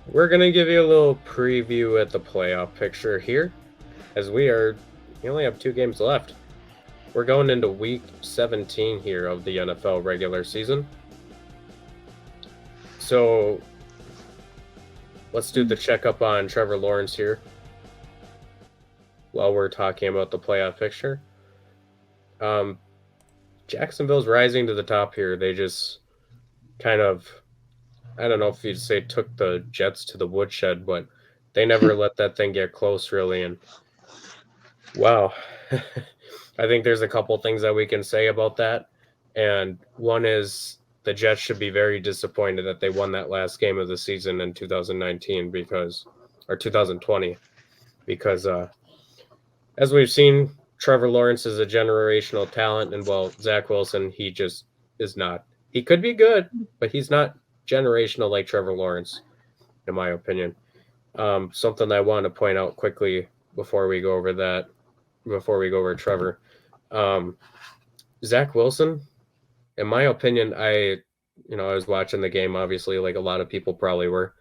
We're going to give you a little preview at the playoff picture here, as we only have 2 games left. We're going into week 17 here of the NFL regular season. So let's do the checkup on Trevor Lawrence here while we're talking about the playoff picture. Jacksonville's rising to the top here. They just kind of, I don't know if you'd say took the Jets to the woodshed, but they never let that thing get close, really. And wow, I think there's a couple things that we can say about that. And one is the Jets should be very disappointed that they won that last game of the season in 2019 or 2020, because as we've seen, Trevor Lawrence is a generational talent, and Zach Wilson, he just is not. He could be good, but he's not generational like Trevor Lawrence, in my opinion. Something I want to point out quickly before we go over Trevor. Zach Wilson, in my opinion, I was watching the game, obviously, like a lot of people probably were.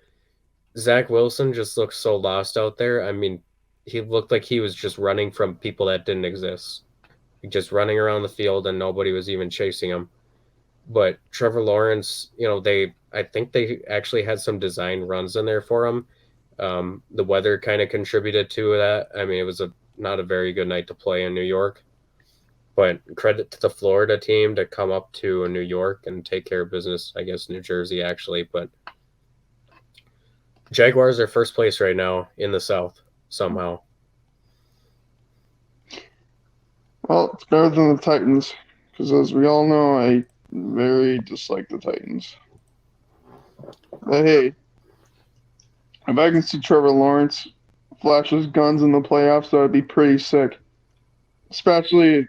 Zach Wilson just looks so lost out there. I mean, he looked like he was just running from people that didn't exist, just running around the field, and nobody was even chasing him. But Trevor Lawrence, I think they actually had some design runs in there for him. The weather kind of contributed to that. I mean, it was not a very good night to play in New York, but credit to the Florida team to come up to New York and take care of business. I guess New Jersey actually, but Jaguars are first place right now in the South somehow. Well, it's better than the Titans, because as we all know, I very dislike the Titans. But hey, if I can see Trevor Lawrence flash his guns in the playoffs, that would be pretty sick. Especially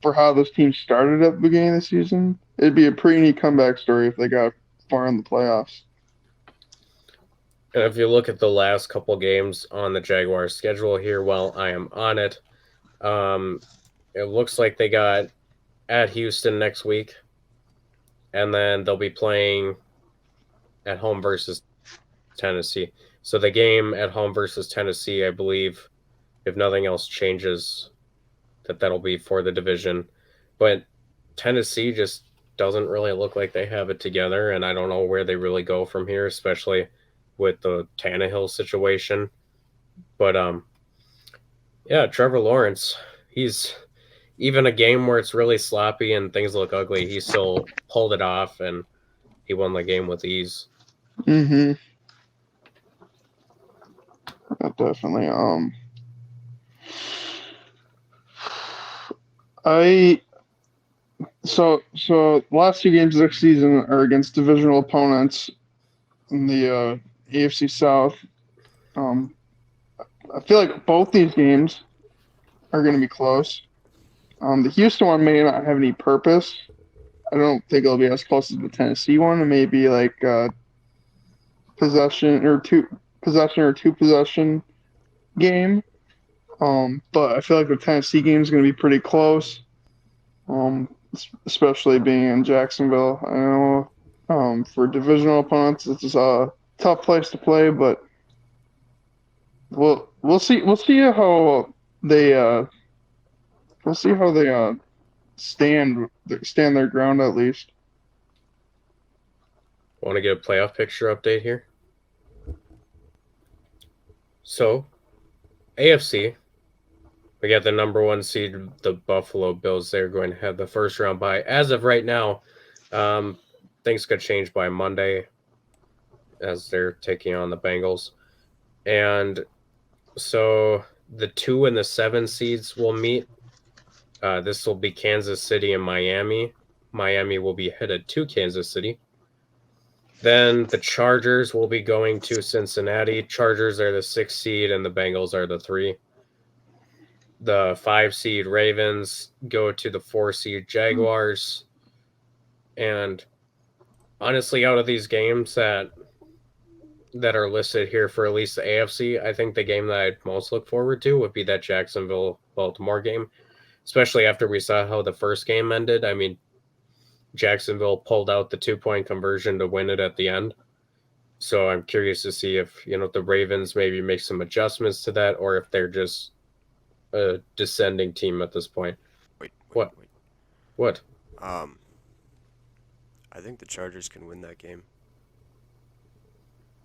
for how this team started at the beginning of the season. It'd be a pretty neat comeback story if they got far in the playoffs. And if you look at the last couple games on the Jaguars schedule here, while I am on it, it looks like they got at Houston next week, and then they'll be playing at home versus Tennessee. So the game at home versus Tennessee, I believe, if nothing else changes, that'll be for the division. But Tennessee just doesn't really look like they have it together, and I don't know where they really go from here, especially with the Tannehill situation. But yeah, Trevor Lawrence, he's even a game where it's really sloppy and things look ugly, he still pulled it off and he won the game with ease. Mm-hmm. Definitely. So last 2 games this season are against divisional opponents in the AFC South. I feel like both these games are going to be close. The Houston one may not have any purpose. I don't think it'll be as close as the Tennessee one. It may be like possession or two possession game. But I feel like the Tennessee game is going to be pretty close. Especially being in Jacksonville. I know for divisional opponents, it's a tough place to play, but we'll see how they stand their ground at least. Want to get a playoff picture update here? So, AFC, we got the number 1 seed, the Buffalo Bills. They're going to have the first round bye. As of right now, things could change by Monday as they're taking on the Bengals. And so the 2 and the 7 seeds will meet. This will be Kansas City and Miami. Miami will be headed to Kansas City. Then the Chargers will be going to Cincinnati. Chargers are the 6 seed and the Bengals are the 3. The 5 seed Ravens go to the 4 seed Jaguars. And honestly, out of these games that are listed here for at least the AFC, I think the game that I'd most look forward to would be that Jacksonville-Baltimore game, especially after we saw how the first game ended. I mean, Jacksonville pulled out the 2-point conversion to win it at the end. So I'm curious to see if the Ravens maybe make some adjustments to that, or if they're just a descending team at this point. Wait, wait, What? wait. What? Um, I think the Chargers can win that game.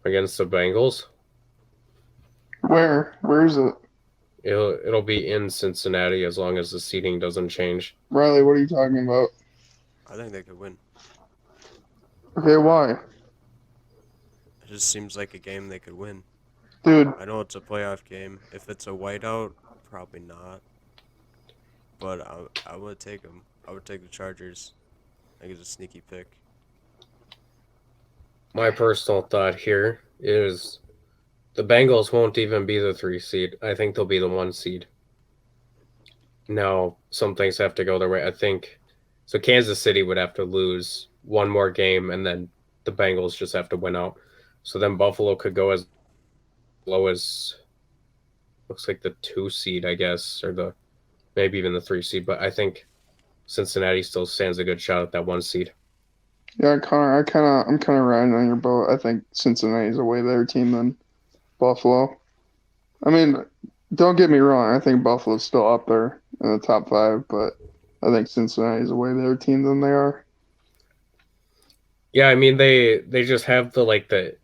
Against the Bengals? Where? Where is it? It'll be in Cincinnati as long as the seating doesn't change. Riley, what are you talking about? I think they could win. Okay, why? It just seems like a game they could win. Dude, I know it's a playoff game. If it's a whiteout, probably not. But I would take them. I would take the Chargers. I think it's a sneaky pick. My personal thought here is the Bengals won't even be the 3 seed. I think they'll be the 1 seed. Now, some things have to go their way. I think so. Kansas City would have to lose one more game, and then the Bengals just have to win out. So then Buffalo could go as low as looks like the 2 seed, I guess, or the maybe even the 3 seed. But I think Cincinnati still stands a good shot at that 1 seed. yeah, Connor, I'm kind of riding on your boat. I think Cincinnati's a way better team than Buffalo. I mean, don't get me wrong. I think Buffalo's still up there in the top 5, but I think Cincinnati's a way better team than they are. Yeah, I mean they just have the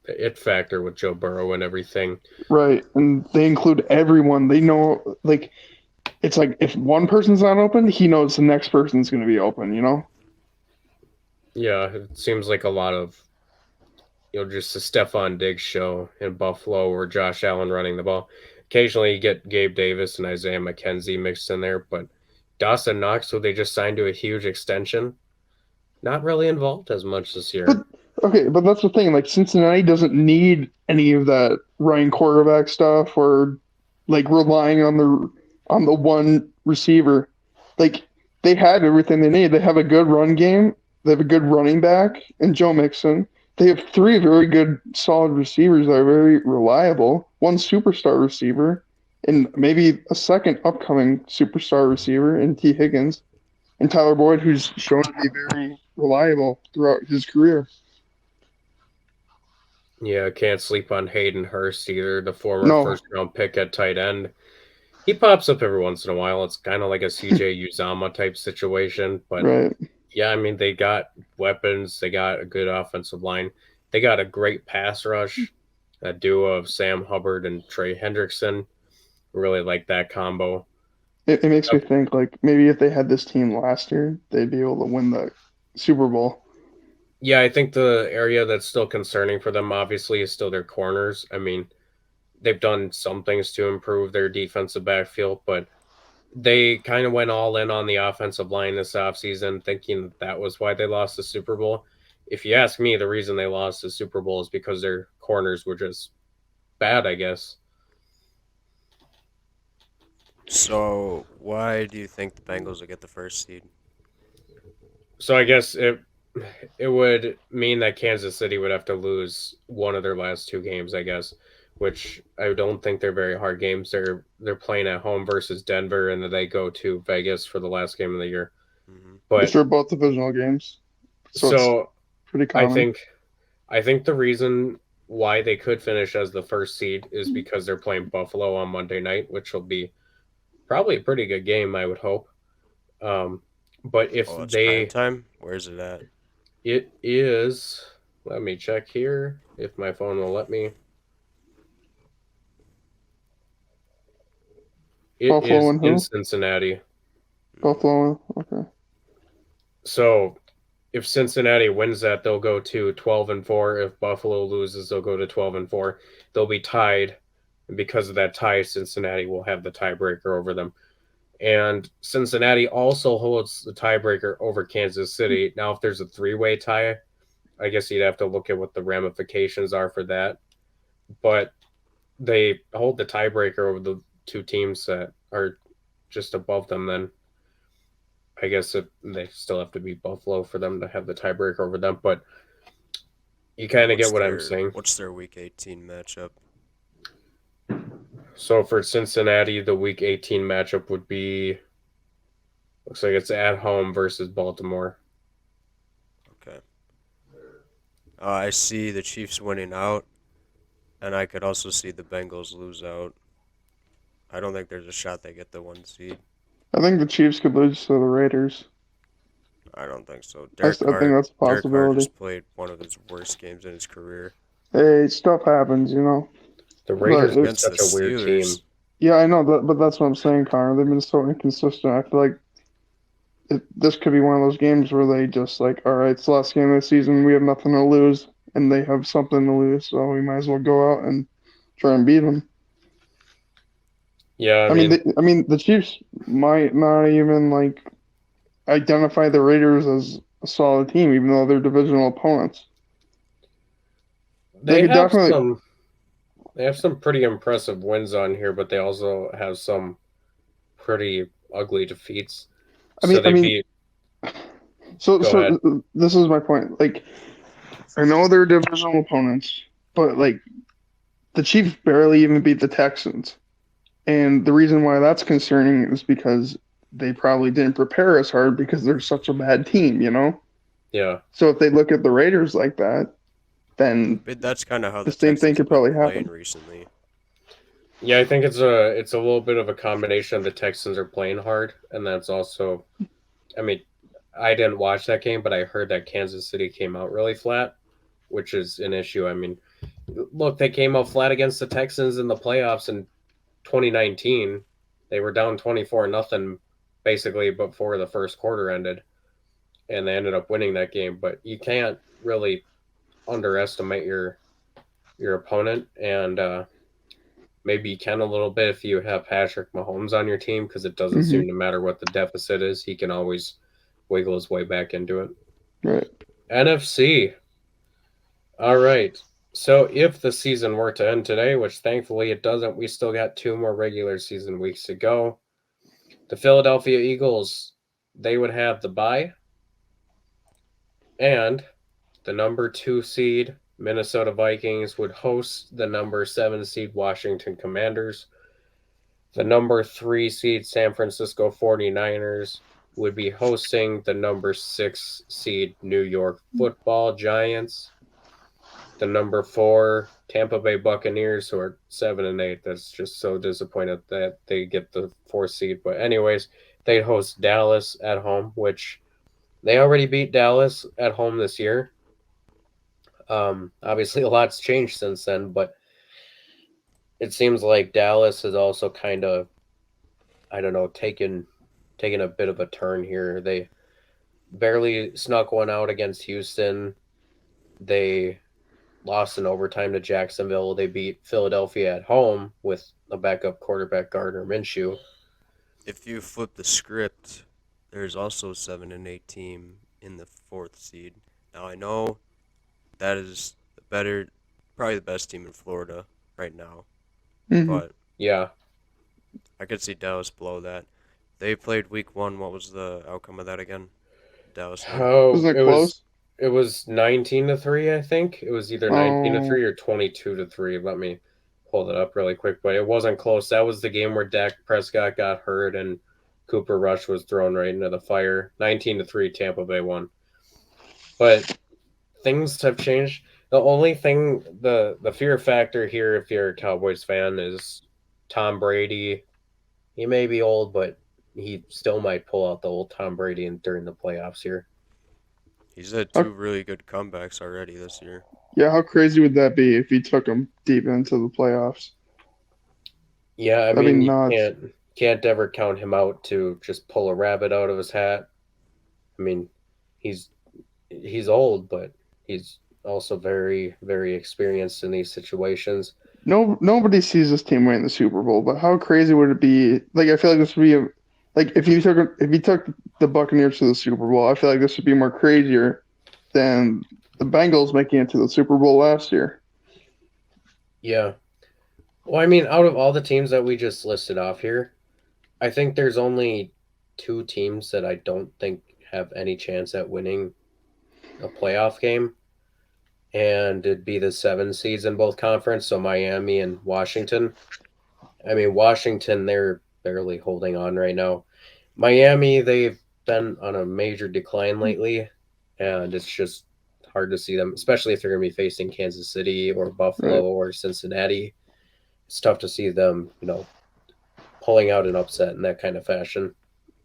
it factor with Joe Burrow and everything. Right, and they include everyone. They know, like, it's like if one person's not open, he knows the next person's going to be open, you know? Yeah, it seems like a lot of just a Stephon Diggs show in Buffalo or Josh Allen running the ball. Occasionally you get Gabe Davis and Isaiah McKenzie mixed in there, but Dawson Knox, who they just signed to a huge extension, not really involved as much this But year. okay, but that's the thing. Like Cincinnati doesn't need any of that running quarterback stuff or like relying on the one receiver. Like they had everything they need. They have a good run game. They have a good running back in Joe Mixon. They have 3 very good, solid receivers that are very reliable. One superstar receiver, and maybe a second upcoming superstar receiver in T. Higgins, and Tyler Boyd, who's shown to be very reliable throughout his career. Yeah, can't sleep on Hayden Hurst either, the former No, first round pick at tight end. He pops up every once in a while. It's kind of like a CJ Uzama type situation, but right. yeah, I mean they got weapons, they got a good offensive line, they got a great pass rush, a duo of Sam Hubbard and Trey Hendrickson. Really like that combo. It makes me think like maybe if they had this team last year, they'd be able to win the Super Bowl. Yeah, I think the area that's still concerning for them obviously is still their corners. I mean, they've done some things to improve their defensive backfield, but they kind of went all in on the offensive line this offseason, thinking that was why they lost the Super Bowl. If you ask me, the reason they lost the Super Bowl is because their corners were just bad, I guess. So why do you think the Bengals will get the first seed? So I guess it would mean that Kansas City would have to lose one of their last 2 games, I guess, which I don't think they're very hard games. They're playing at home versus Denver, and then they go to Vegas for the last game of the year. Hmm. Which But are both divisional games, so it's so pretty I common. think I think the reason why they could finish as the first seed is because they're playing Buffalo on Monday night, which will be probably a pretty good game, I would hope. Um, but if Oh, it's prime they time. Where's it at? it is, let me check here if my phone will let me. It Buffalo is and in who? Cincinnati. Hmm. Buffalo. Okay. So if Cincinnati wins that, they'll go to 12-4. If Buffalo loses, they'll go to 12-4. They'll be tied. And because of that tie, Cincinnati will have the tiebreaker over them. And Cincinnati also holds the tiebreaker over Kansas City. Now, if there's a 3-way tie, I guess you'd have to look at what the ramifications are for that. But they hold the tiebreaker over the 2 teams that are just above them. Then I guess they still have to beat Buffalo for them to have the tiebreaker over them. But you And kind of get what I'm saying. what's their Week 18 matchup? So for Cincinnati, the Week 18 matchup would be, looks like it's at home versus Baltimore. Okay. I see the Chiefs winning out, and I could also see the Bengals lose out. I don't think there's a shot they get the 1 seed. I think the Chiefs could lose to the Raiders. I don't think so. I think that's a Derek Carr possibility. just played one of his worst games in his career Hey, stuff happens, you know. The Raiders But are against the such a weird team. Steelers. Yeah, I know that, but that's what I'm saying, Connor. They've been so inconsistent. I feel like this could be one of those games where they just like, all right, it's the last game of the season. We have nothing to lose, and they have something to lose, so we might as well go out and try and beat them. Yeah, I mean, the Chiefs might not even like identify the Raiders as a solid team, even though they're divisional opponents. They they could have definitely. some they have some pretty impressive wins on here, but they also have some pretty ugly defeats. I So mean, I they mean, beat. so Go ahead. this is my point. Like, I know they're divisional opponents, but like the Chiefs barely even beat the Texans. And the reason why that's concerning is because they probably didn't prepare as hard because they're such a bad team, you know? Yeah. So if they look at the Raiders like that, then But that's kind of how the the same thing Texans could have been probably playing happen. recently. Yeah, I think it's a little bit of a combination of the Texans are playing hard, and that's also, I mean, I didn't watch that game, but I heard that Kansas City came out really flat, which is an issue. I mean, look, they came out flat against the Texans in the playoffs in 2019. They were down 24-0 basically before the first quarter ended, and they ended up winning that game. But you can't really underestimate your opponent, and maybe you can a little bit if you have Patrick Mahomes on your team because it doesn't Hmm. seem to matter what the deficit is. He can always wiggle his way back into it. Right. NFC. All right. So if the season were to end today, which thankfully it doesn't, we still got 2 more regular season weeks to go. The Philadelphia Eagles, they would have the bye, and the number 2 seed Minnesota Vikings would host the number 7 seed Washington Commanders. The number 3 seed San Francisco 49ers would be hosting the number 6 seed New York Football Giants. The number 4 Tampa Bay Buccaneers, who are 7-8. That's just so disappointed that they get the 4th seed. But anyways, they host Dallas at home, which they already beat Dallas at home this year. Obviously, a lot's changed since then, but it seems like Dallas is also kind of, I don't know, taking a bit of a turn here. They barely snuck one out against Houston. They lost in overtime to Jacksonville. They beat Philadelphia at home with a backup quarterback, Gardner Minshew. If you flip the script, there's also a 7-8 team in the 4th seed. Now I know that is probably the best team in Florida right now, Hmm. but Yeah. I could see Dallas below that. They played week 1. What was the outcome of that again? Dallas win? Oh, Wasn't it it was close? it was 19-3, I think. It was either 19-3 Oh, or 22-3. Let me pull that up really quick, but it wasn't close. That was the game where Dak Prescott got hurt and Cooper Rush was thrown right into the fire. 19-3 Tampa Bay won. But things have changed. The only thing, the fear factor here, if you're a Cowboys fan, is Tom Brady. He may be old, but he still might pull out the old Tom Brady during the playoffs here. He's had how, 2 really good comebacks already this year. yeah. How crazy would that be if he took them deep into the playoffs? Yeah, I That'd be mean you nuts. can't ever count him out to just pull a rabbit out of his hat. I mean, he's he's old, but he's also very very experienced in these situations. No, nobody sees this team winning the Super Bowl, but how crazy would it be? Like, I feel like this would be like if he took the Buccaneers to the Super Bowl, I feel like this would be more crazier than the Bengals making it to the Super Bowl last year. Yeah. Well, I mean, out of all the teams that we just listed off here, I think there's only 2 teams that I don't think have any chance at winning a playoff game, and it'd be the 7 seeds in both conference, so Miami and Washington. I mean, Washington, they're barely holding on right now. Miami, they've been on a major decline lately, and it's just hard to see them, especially if they're going to be facing Kansas City or Buffalo Right. or Cincinnati. It's tough to see them, pulling out an upset in that kind of fashion.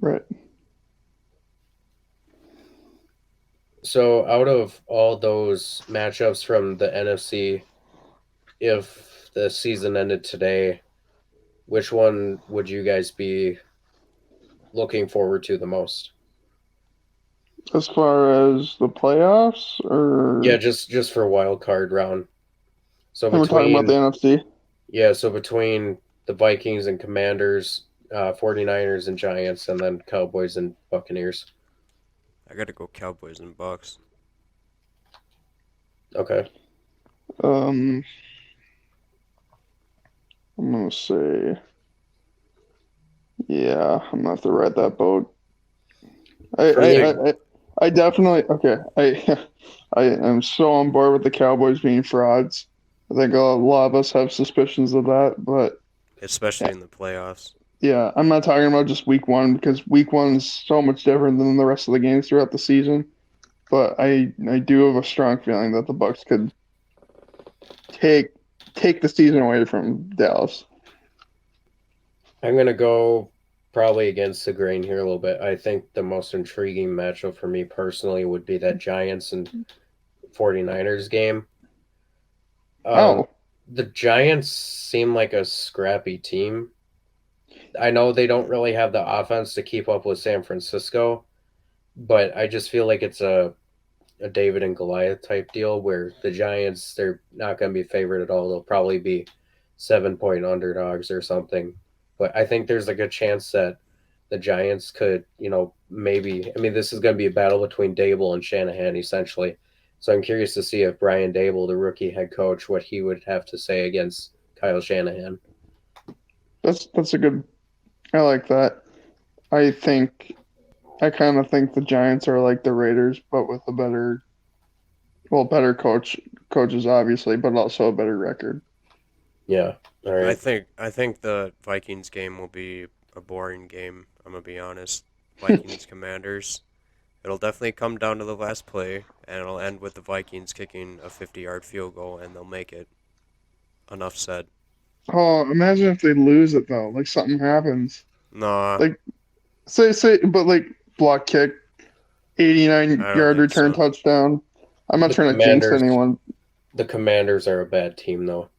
Right. So, out of all those matchups from the NFC, if the season ended today, which one would you guys be looking forward to the most? As far as the playoffs, or Yeah, just for wild card round. So and we're talking about the NFC. between the Vikings and Commanders, 49ers and Giants, and then Cowboys and Buccaneers. I gotta go Cowboys and Bucks. Okay. I'm gonna say, yeah, I'm gonna have to ride that boat. For me, I definitely okay. I am so on board with the Cowboys being frauds. I think a lot of us have suspicions of that, but Especially in the playoffs. yeah, I'm not talking about just week one because week one is so much different than the rest of the games throughout the season. But I do have a strong feeling that the Bucks could take the season away from Dallas. I'm going to go probably against the grain here a little bit. I think the most intriguing matchup for me personally would be that Giants and 49ers game. Oh, The Giants seem like a scrappy team. I know they don't really have the offense to keep up with San Francisco, but I just feel like it's a David and Goliath type deal where the Giants, they're not going to be favored at all. They'll probably be 7-point underdogs or something. But I think there's a good chance that the Giants could, maybe. I mean, this is going to be a battle between Dable and Shanahan, essentially. So I'm curious to see if Brian Dable, the rookie head coach, what he would have to say against Kyle Shanahan. that's a good. I like that. I kind of think the Giants are like the Raiders, but with a better coaches obviously, but also a better record. Yeah. All I right. think the Vikings game will be a boring game. I'm gonna be honest. Vikings Commanders. It'll definitely come down to the last play, and it'll end with the Vikings kicking a 50-yard field goal, and they'll make it. Enough said. Oh, imagine if they lose it though, like something happens. Nah, Like but like block kick, 89 I don't yard think return so. touchdown. I'm not The trying to jinx Commanders, anyone. the Commanders are a bad team, though.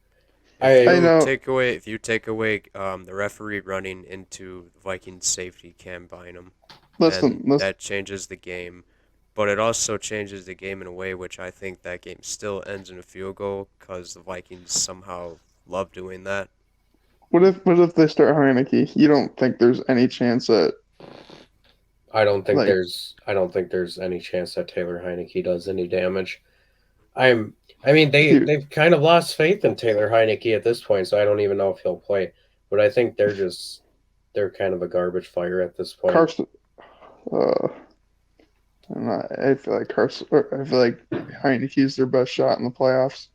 If I I you know. take away the referee running into the Vikings safety Cam Bynum, then Listen. that changes the game. But it also changes the game in a way which I think that game still ends in a field goal because the Vikings somehow love doing that. What if they start Heineke? You don't think there's any chance that I don't think like there's any chance that Taylor Heineke does any damage. I mean dude, they've kind of lost faith in Taylor Heineke at this point, so I don't even know if he'll play. But I think they're kind of a garbage fire at this point. Carson? Uh, I feel like Heineke's their best shot in the playoffs.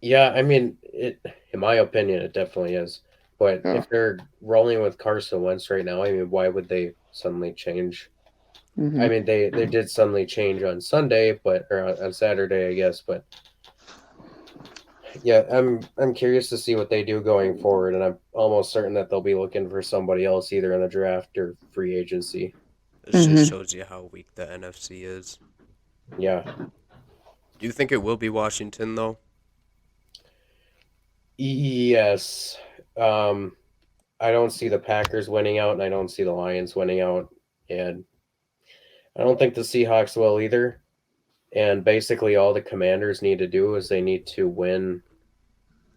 Yeah, I mean in my opinion it definitely is. But Yeah. if they're rolling with Carson Wentz right now, I mean why would they suddenly change? I hmm mean they did suddenly change on Sunday, or on Saturday, I guess, but yeah, I'm curious to see what they do going forward, and I'm almost certain that they'll be looking for somebody else either in the draft or free agency. This just hmm shows you how weak the NFC is. Yeah. Do you think it will be Washington though? Yes. Um, I don't see the Packers winning out, and I don't see the Lions winning out, and I don't think the Seahawks will either. And basically, all the Commanders need to do is they need to win.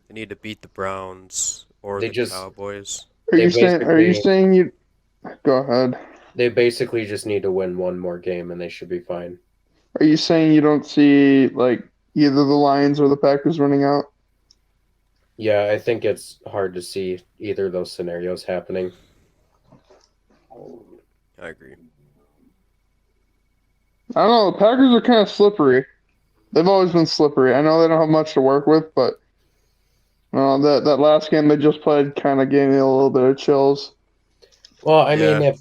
They need to beat the Browns or They the just Cowboys. Are they you saying? Are you basically saying you? Go ahead. they basically just need to win one more game, and they should be fine. Are you saying you don't see like either the Lions or the Packers running out? Yeah, I think it's hard to see either of those scenarios happening. I agree. I don't know. The Packers are kind of slippery. They've always been slippery. I know they don't have much to work with, but that last game they just played kind of gave me a little bit of chills. Well, I mean, Yeah.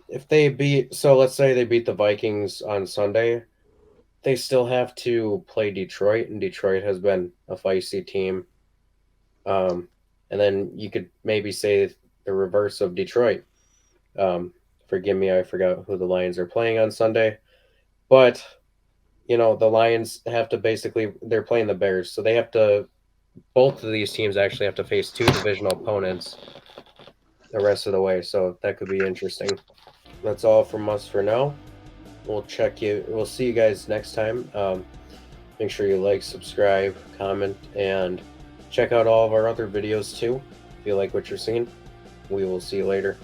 if they beat, so let's say they beat the Vikings on Sunday, they still have to play Detroit, and Detroit has been a feisty team. And then you could maybe say the reverse of Detroit. Forgive me, I forgot who the Lions are playing on Sunday. But, the Lions have to they're playing the Bears. So they have to, both of these teams actually have to face two divisional opponents the rest of the way. So that could be interesting. That's all from us for now. We'll see you guys next time. Make sure you like, subscribe, comment, and check out all of our other videos too. If you like what you're seeing, we will see you later.